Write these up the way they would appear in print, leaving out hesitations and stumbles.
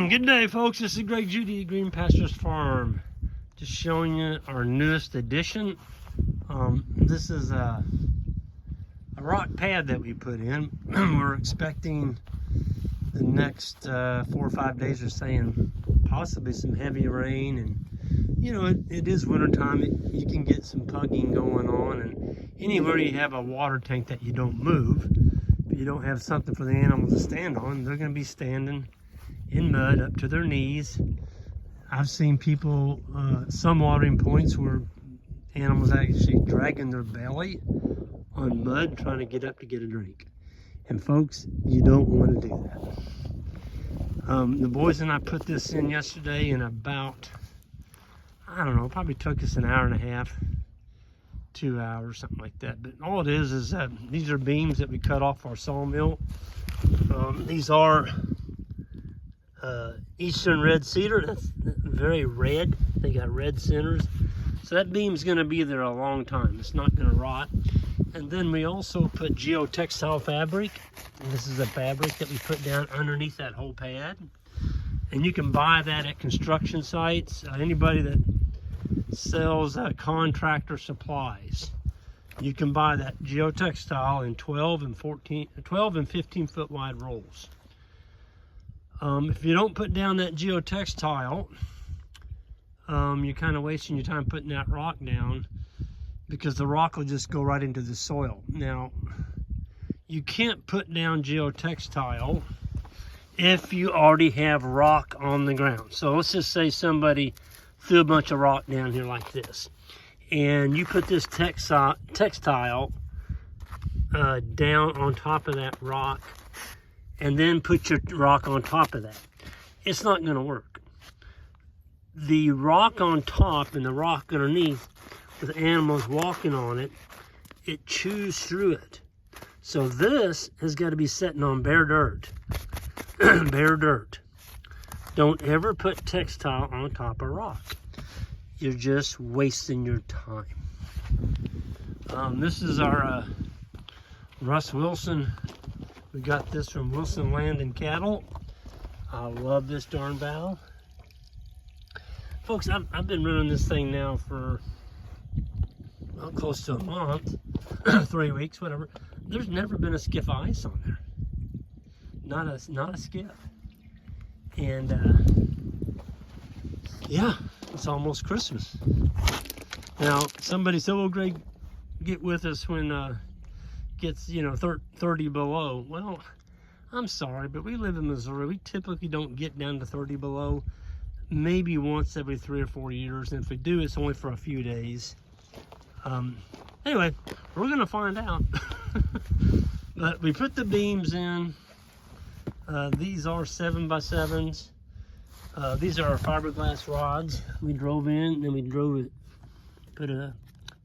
Good day, folks. This is Greg Judy at Green Pastures Farm. Just showing you our newest addition. This is a rock pad that we put in. We're expecting the next 4 or 5 days, are saying possibly some heavy rain, and you know it is winter time. You can get some pugging going on, and anywhere you have a water tank that you don't move, if you don't have something for the animals to stand on, they're going to be standing in mud up to their knees. I've seen people, some watering points where animals actually dragging their belly on mud trying to get up to get a drink. And folks, you don't want to do that. The boys and I put this in yesterday in about, I don't know, probably took us an hour and a half, 2 hours, something like that. But all it is these are beams that we cut off our sawmill. These are Eastern red cedar. That's very red. They got red centers, so that beam's going to be there a long time. It's not going to rot. And then we also put geotextile fabric. And this is a fabric that we put down underneath that whole pad, and you can buy that at construction sites. Anybody that sells contractor supplies, you can buy that geotextile in 12 and 15 foot wide rolls. If you don't put down that geotextile, you're kind of wasting your time putting that rock down, because the rock will just go right into the soil. Now, you can't put down geotextile if you already have rock on the ground. So let's just say somebody threw a bunch of rock down here like this, and you put this textile down on top of that rock, and then put your rock on top of that. It's not going to work. The rock on top and the rock underneath, with animals walking on it, it chews through it. So this has got to be sitting on bare dirt. Bare dirt. Don't ever put textile on top of rock. You're just wasting your time. This is our Russ Wilson. We got this from Wilson Land and Cattle. I love this darn valve. Folks, I've been running this thing now for, well, close to a month, 3 weeks, whatever. There's never been a skiff of ice on there. Not a skiff. And yeah, it's almost Christmas. Now, somebody said, well, Greg, get with us when gets, 30 below. Well, I'm sorry, but we live in Missouri. We typically don't get down to 30 below, maybe once every 3 or 4 years, and if we do, it's only for a few days. Anyway, we're gonna find out. But we put the beams in. These are 7x7s. These are our fiberglass rods. We drove in, then we drove it, put a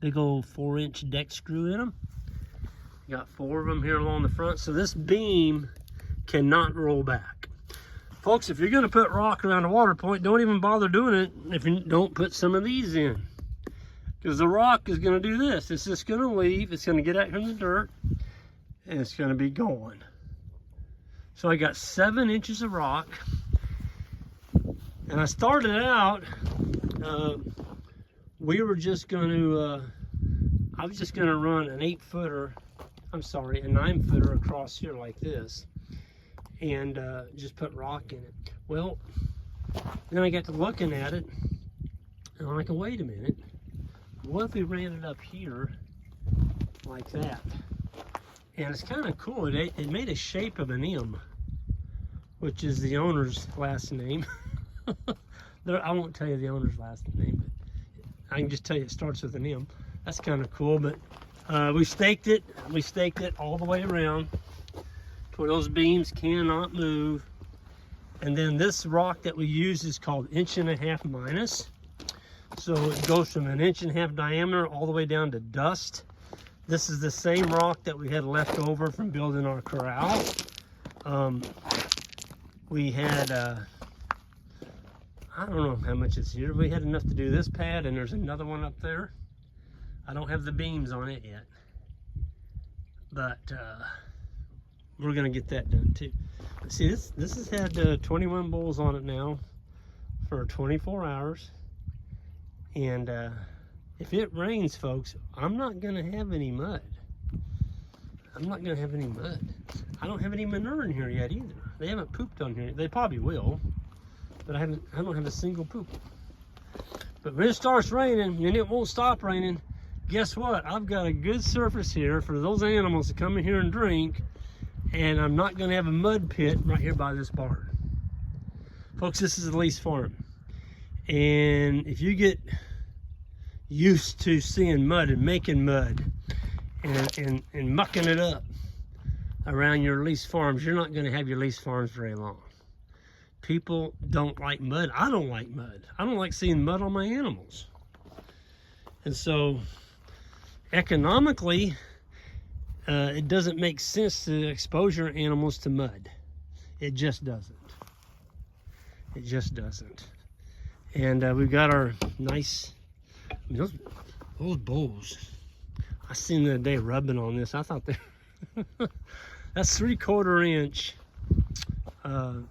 big old 4-inch deck screw in them. Got 4 of them here along the front, so this beam cannot roll back. Folks, if you're going to put rock around a water point, don't even bother doing it if you don't put some of these in, because the rock is going to do this. It's just going to leave. It's going to get out from the dirt, and it's going to be gone. So I got 7 inches of rock, and I started out, we were just going to, I was just going to run an 8-footer, I'm sorry, a 9-footer across here like this, and just put rock in it. Well, then I got to looking at it, and I'm like, wait a minute, what if we ran it up here like that? And it's kind of cool. It made a shape of an M, which is the owner's last name. I won't tell you the owner's last name, but I can just tell you it starts with an M. That's kind of cool. But we staked it. We staked it all the way around to where those beams cannot move. And then this rock that we use is called 1.5 inch minus. So it goes from 1.5 inch diameter all the way down to dust. This is the same rock that we had left over from building our corral. We had, I don't know how much it's here. We had enough to do this pad, and there's another one up there. I don't have the beams on it yet. But we're gonna get that done too. But see, this has had 21 bulls on it now for 24 hours, and if it rains, folks, I'm not gonna have any mud. I'm not gonna have any mud. I don't have any manure in here yet either. They haven't pooped on here. They probably will, but I don't have a single poop. But when it starts raining, and it won't stop raining, guess what? I've got a good surface here for those animals to come in here and drink, and I'm not gonna have a mud pit right here by this barn. Folks, this is a lease farm. And if you get used to seeing mud and making mud and mucking it up around your lease farms, you're not gonna have your lease farms very long. People don't like mud. I don't like mud. I don't like seeing mud on my animals. And so economically, it doesn't make sense to expose your animals to mud. It just doesn't. It just doesn't. And we've got our nice, I mean, those bulls. I seen the other day rubbing on this. I thought they that's 3/4 inch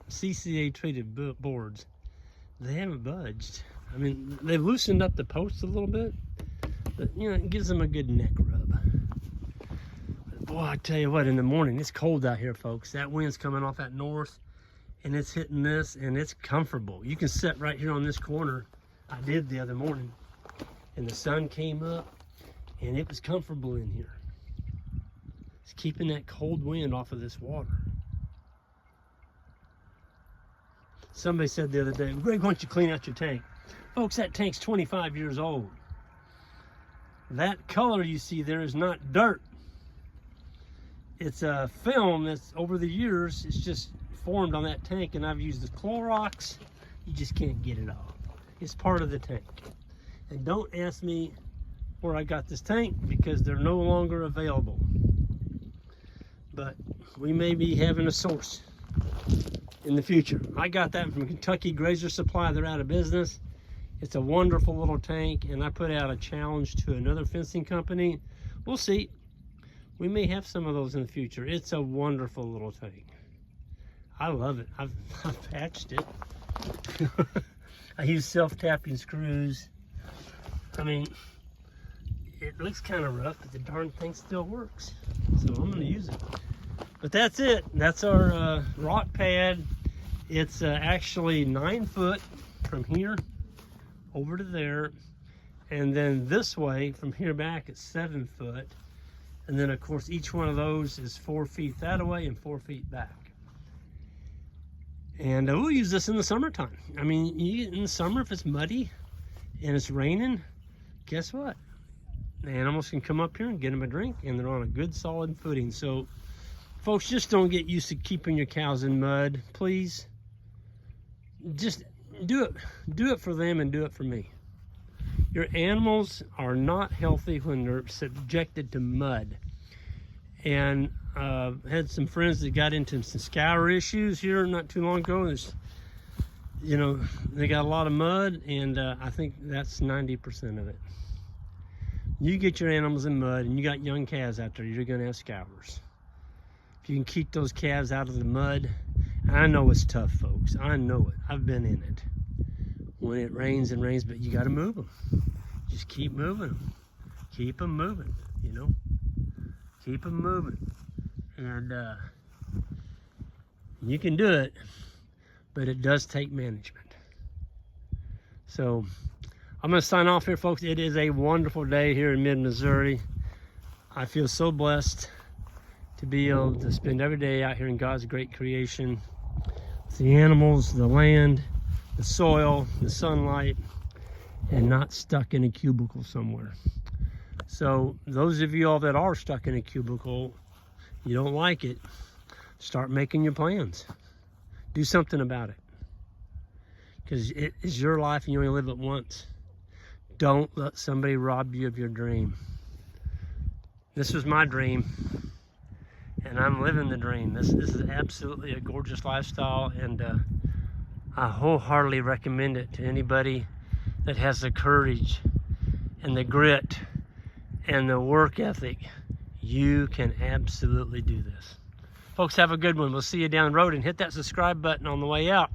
CCA treated boards. They haven't budged. I mean, they've loosened up the posts a little bit, but you know, it gives them a good neck rub. But boy, I tell you what, in the morning, it's cold out here, folks. That wind's coming off that north, and it's hitting this, and it's comfortable. You can sit right here on this corner. I did the other morning, and the sun came up, and it was comfortable in here. It's keeping that cold wind off of this water. Somebody said the other day, Greg, why don't you clean out your tank? Folks, that tank's 25 years old. That color you see there is not dirt. It's a film that's over the years, it's just formed on that tank, and I've used the Clorox. You just can't get it off. It's part of the tank. And don't ask me where I got this tank, because they're no longer available. But we may be having a source in the future. I got that from Kentucky Grazer Supply. They're out of business. It's a wonderful little tank, and I put out a challenge to another fencing company. We'll see. We may have some of those in the future. It's a wonderful little tank. I love it. I've patched it. I use self-tapping screws. I mean, it looks kind of rough, but the darn thing still works. So I'm going to use it. But that's it. That's our rock pad. It's actually 9 foot from here over to there. And then this way, from here back, it's 7 foot. And then, of course, each one of those is 4 feet that way and 4 feet back. And we'll use this in the summertime. I mean, in the summer, if it's muddy and it's raining, guess what? The animals can come up here and get them a drink, and they're on a good solid footing. So folks, just don't get used to keeping your cows in mud, please. Just do it for them and do it for me. Your animals are not healthy when they're subjected to mud. And had some friends that got into some scour issues here not too long ago. You know, they got a lot of mud, and I think that's 90% of it. You get your animals in mud, and you got young calves out there, you're gonna have scours. If you can keep those calves out of the mud, I know it's tough, folks. I know it. I've been in it. When it rains and rains, but you gotta move them. Just keep moving them. Keep them moving, you know? Keep them moving. And you can do it, but it does take management. So I'm going to sign off here, folks. It is a wonderful day here in mid-Missouri. I feel so blessed to be able to spend every day out here in God's great creation. With the animals, the land, the soil, the sunlight, and not stuck in a cubicle somewhere. So those of you all that are stuck in a cubicle, you don't like it, start making your plans. Do something about it. Because it is your life and you only live it once. Don't let somebody rob you of your dream. This was my dream, and I'm living the dream. This is absolutely a gorgeous lifestyle, and I wholeheartedly recommend it to anybody that has the courage and the grit and the work ethic. You can absolutely do this. Folks, have a good one. We'll see you down the road, and hit that subscribe button on the way out.